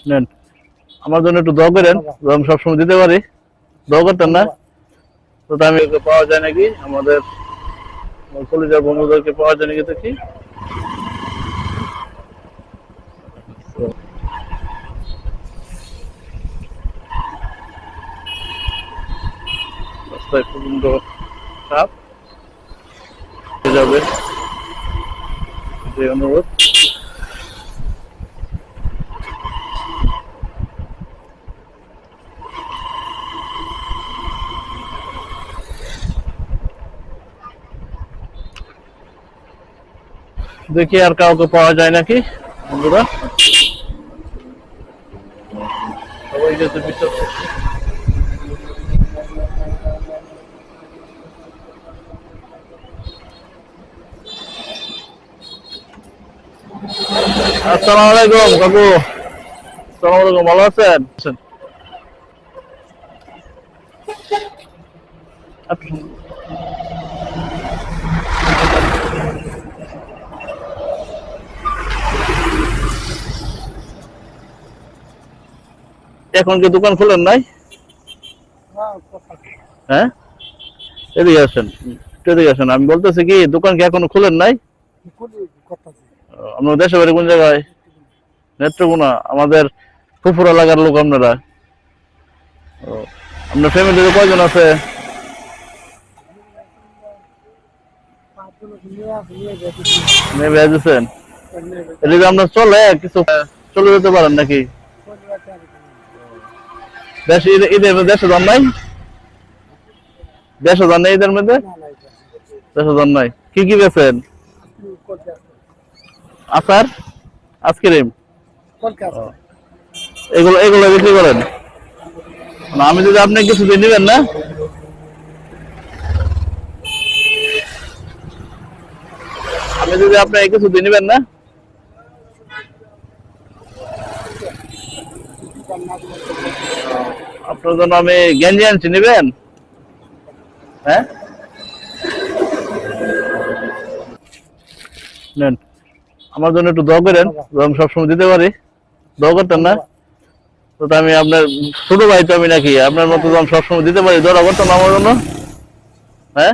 নেন, আমার জন্য একটু দোয়া করেন, আমি সবসময় দিতে পারি। দোয়া করতেন না? তো আমি ওকে পাওয়া যায় নাকি, আমাদের কলেজের বন্ধুদেরকে পাওয়া যায় নাকি দেখি। রাস্তায় প্রচন্ড চাপ যাবে, যে অনুরোধ। দেখি আর কাউকে পাওয়া যায় নাকি বন্ধুরা। সবাই যেতে বিশ্বাস করছি। আসসালামু আলাইকুম কাকু। আসসালামু আলাইকুম, ভালো আছেন? এখন কি দোকান খোলেন নাই? হ্যাঁ, এদিকে আসেন, একটু এদিকে আসেন। আমি বলতেছি কি, দোকান কি এখনো খোলেন নাই? আপনার দেশের বাড়ি কোন জায়গায়? নেত্রকোনা। আমাদের ফুফুরা লাগার লোক আপনারা। ও, আপনার ফ্যামিলিতে কয়জন আছে? মেয়ে বিয়ে দিয়েছেন? এদিকে আপনার চলে কিছু, চলে যেতে পারেন নাকি? দেশে ঈদের মধ্যে দেশে যান নাই? দেশে যান নাই ঈদের মধ্যে? দেশে যান নাই। কি কি বেছেন? আচার, আইসক্রিম, এগুলো এগুলো বিক্রি করেন? না, আমি যদি আপনি কিছু দিয়ে নিবেন না? আমি যদি আপনি কিছু দিয়ে নিবেন না? আপনার জন্য আমি গেঞ্জি আনছি, নিবেন? হ্যাঁ, নেন, আমার জন্য একটু দোয়া করেন, আমি সবসময় দিতে পারি। দোয়া করতেন না? তো আমি আপনার ছোট ভাই, তো আমি নাকি আপনার মতো আমি সবসময় দিতে পারি, দোয়া করতাম আমার জন্য। হ্যাঁ,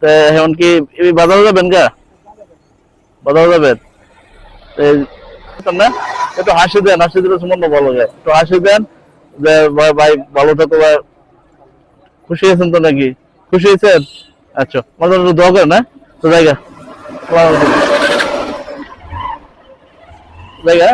তো এখন কি বাজারে যাবেন গা? বাজারে যাবেন? না, একটু হাসি দেন, হাসি দিলে মন ভালো যায়। একটু হাসি দেন যে ভাই ভালো থাকো ভাই। খুশি আছেন তো নাকি? খুশি হয়েছেন? আচ্ছা, আমার জন্য একটু দোয়া করেন। হ্যাঁ, তো জায়গা জায়গা